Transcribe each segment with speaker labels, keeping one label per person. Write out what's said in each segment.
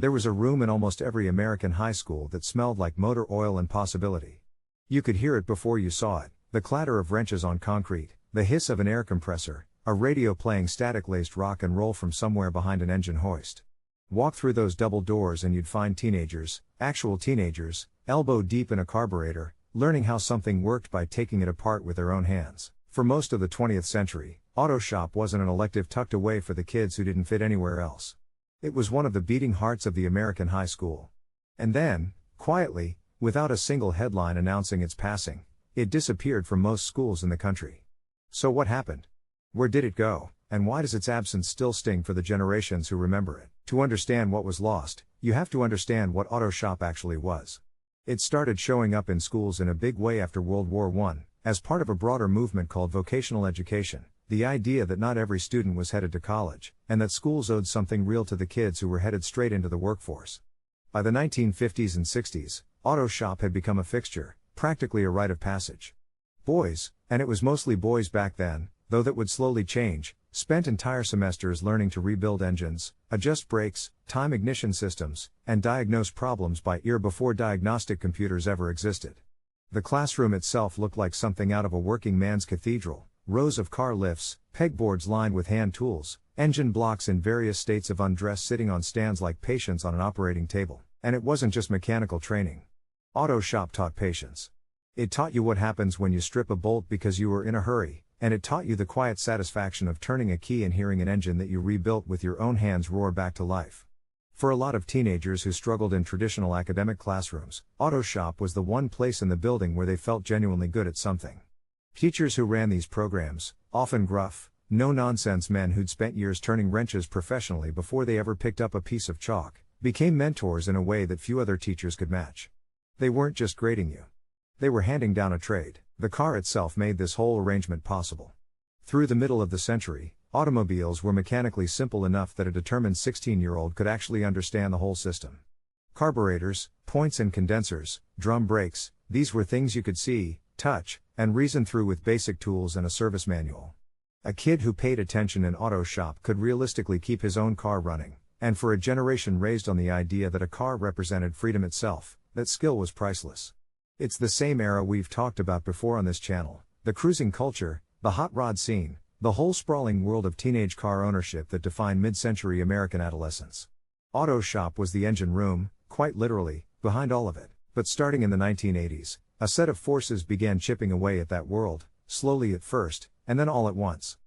Speaker 1: There was a room in almost every American high school that smelled like motor oil and possibility. You could hear it before you saw it, the clatter of wrenches on concrete, the hiss of an air compressor, a radio playing static-laced rock and roll from somewhere behind an engine hoist. Walk through those double doors and you'd find teenagers, actual teenagers, elbow deep in a carburetor, learning how something worked by taking it apart with their own hands. For most of the 20th century, auto shop wasn't an elective tucked away for the kids who didn't fit anywhere else. It was one of the beating hearts of the American high school. And then, quietly, without a single headline announcing its passing, it disappeared from most schools in the country. So what happened? Where did it go, and why does its absence still sting for the generations who remember it? To understand what was lost, you have to understand what auto shop actually was. It started showing up in schools in a big way after World War I, as part of a broader movement called vocational education, the idea that not every student was headed to college, and that schools owed something real to the kids who were headed straight into the workforce. By the 1950s and 60s, auto shop had become a fixture, practically a rite of passage. Boys, and it was mostly boys back then, though that would slowly change, spent entire semesters learning to rebuild engines, adjust brakes, time ignition systems, and diagnose problems by ear before diagnostic computers ever existed. The classroom itself looked like something out of a working man's cathedral, rows of car lifts, pegboards lined with hand tools, engine blocks in various states of undress sitting on stands like patients on an operating table. And it wasn't just mechanical training. Auto shop taught patience. It taught you what happens when you strip a bolt because you were in a hurry, and it taught you the quiet satisfaction of turning a key and hearing an engine that you rebuilt with your own hands roar back to life. For a lot of teenagers who struggled in traditional academic classrooms, auto shop was the one place in the building where they felt genuinely good at something. Teachers who ran these programs, often gruff, no-nonsense men who'd spent years turning wrenches professionally before they ever picked up a piece of chalk, became mentors in a way that few other teachers could match. They weren't just grading you. They were handing down a trade. The car itself made this whole arrangement possible. Through the middle of the century, automobiles were mechanically simple enough that a determined 16-year-old could actually understand the whole system. Carburetors, points and condensers, drum brakes, these were things you could see, touch, and reason through with basic tools and a service manual. A kid who paid attention in auto shop could realistically keep his own car running, and for a generation raised on the idea that a car represented freedom itself, that skill was priceless. It's the same era we've talked about before on this channel, the cruising culture, the hot rod scene, the whole sprawling world of teenage car ownership that defined mid-century American adolescence. Auto shop was the engine room, quite literally, behind all of it. But starting in the 1980s, a set of forces began chipping away at that world, slowly at first, and then all at once.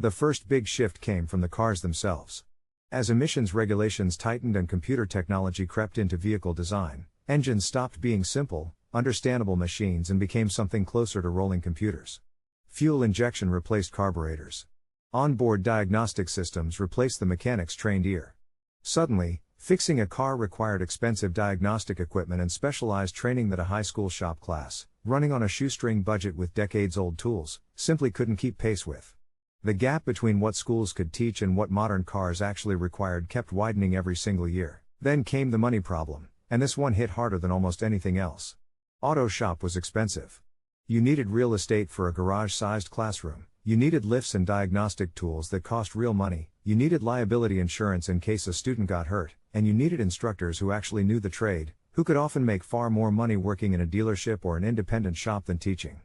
Speaker 1: The first big shift came from the cars themselves. As emissions regulations tightened and computer technology crept into vehicle design, engines stopped being simple, understandable machines and became something closer to rolling computers. Fuel injection replaced carburetors. Onboard diagnostic systems replaced the mechanic's trained ear. Suddenly, fixing a car required expensive diagnostic equipment and specialized training that a high school shop class, running on a shoestring budget with decades-old tools, simply couldn't keep pace with. The gap between what schools could teach and what modern cars actually required kept widening every single year. Then came the money problem, and this one hit harder than almost anything else. Auto shop was expensive. You needed real estate for a garage-sized classroom, you needed lifts and diagnostic tools that cost real money, you needed liability insurance in case a student got hurt, and you needed instructors who actually knew the trade, who could often make far more money working in a dealership or an independent shop than teaching.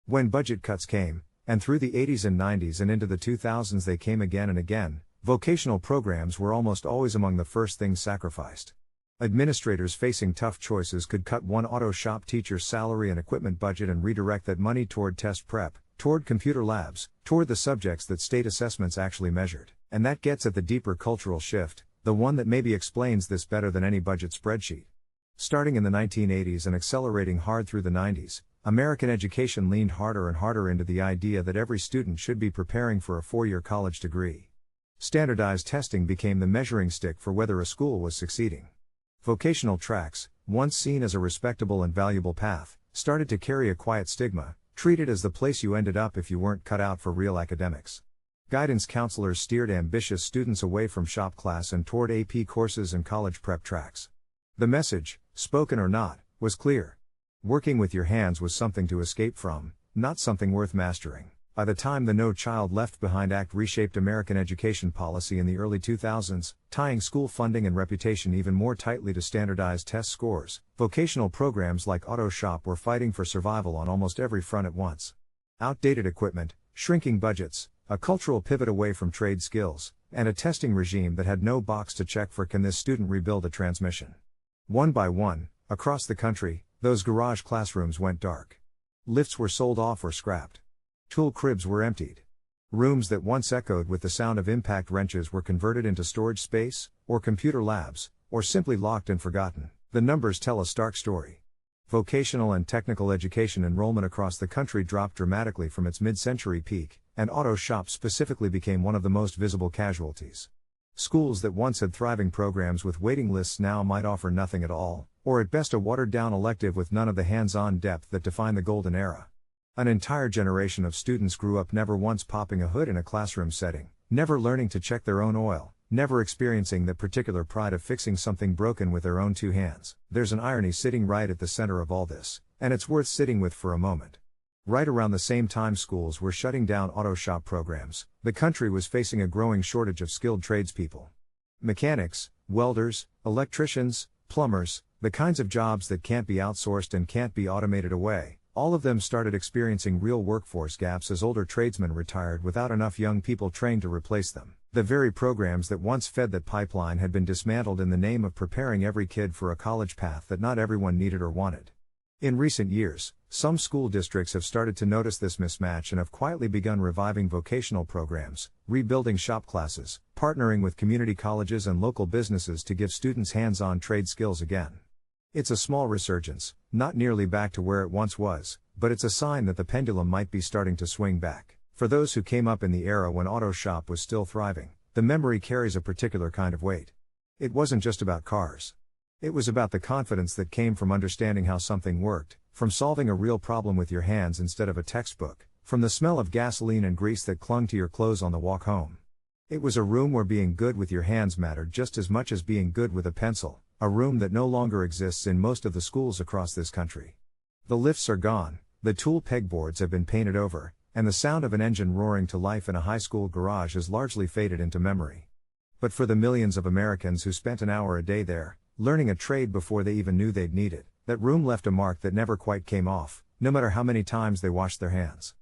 Speaker 1: When budget cuts came, and through the 80s and 90s and into the 2000s they came again and again, vocational programs were almost always among the first things sacrificed. Administrators facing tough choices could cut one auto shop teacher's salary and equipment budget and redirect that money toward test prep, toward computer labs, toward the subjects that state assessments actually measured. And that gets at the deeper cultural shift, the one that maybe explains this better than any budget spreadsheet. Starting in the 1980s and accelerating hard through the 90s, American education leaned harder and harder into the idea that every student should be preparing for a 4-year college degree. Standardized testing became the measuring stick for whether a school was succeeding. Vocational tracks, once seen as a respectable and valuable path, started to carry a quiet stigma, treated as the place you ended up if you weren't cut out for real academics. Guidance counselors steered ambitious students away from shop class and toward AP courses and college prep tracks. The message, spoken or not, was clear. Working with your hands was something to escape from, not something worth mastering. By the time the No Child Left Behind Act reshaped American education policy in the early 2000s, tying school funding and reputation even more tightly to standardized test scores, vocational programs like Auto Shop were fighting for survival on almost every front at once. Outdated equipment, shrinking budgets, a cultural pivot away from trade skills, and a testing regime that had no box to check for "Can this student rebuild a transmission?" One by one, across the country, those garage classrooms went dark. Lifts were sold off or scrapped. Tool cribs were emptied. Rooms that once echoed with the sound of impact wrenches were converted into storage space, or computer labs, or simply locked and forgotten. The numbers tell a stark story. Vocational and technical education enrollment across the country dropped dramatically from its mid-century peak, and auto shops specifically became one of the most visible casualties. Schools that once had thriving programs with waiting lists now might offer nothing at all, or at best a watered-down elective with none of the hands-on depth that defined the golden era. An entire generation of students grew up never once popping a hood in a classroom setting, never learning to check their own oil, never experiencing the particular pride of fixing something broken with their own two hands. There's an irony sitting right at the center of all this, and it's worth sitting with for a moment. Right around the same time schools were shutting down auto shop programs, the country was facing a growing shortage of skilled tradespeople. Mechanics, welders, electricians, plumbers, the kinds of jobs that can't be outsourced and can't be automated away. All of them started experiencing real workforce gaps as older tradesmen retired without enough young people trained to replace them. The very programs that once fed that pipeline had been dismantled in the name of preparing every kid for a college path that not everyone needed or wanted. In recent years, some school districts have started to notice this mismatch and have quietly begun reviving vocational programs, rebuilding shop classes, partnering with community colleges and local businesses to give students hands-on trade skills again. It's a small resurgence, not nearly back to where it once was, but it's a sign that the pendulum might be starting to swing back. For those who came up in the era when auto shop was still thriving, the memory carries a particular kind of weight. It wasn't just about cars. It was about the confidence that came from understanding how something worked, from solving a real problem with your hands instead of a textbook, from the smell of gasoline and grease that clung to your clothes on the walk home. It was a room where being good with your hands mattered just as much as being good with a pencil, a room that no longer exists in most of the schools across this country. The lifts are gone, the tool pegboards have been painted over, and the sound of an engine roaring to life in a high school garage has largely faded into memory. But for the millions of Americans who spent an hour a day there, learning a trade before they even knew they'd need it, that room left a mark that never quite came off, no matter how many times they washed their hands.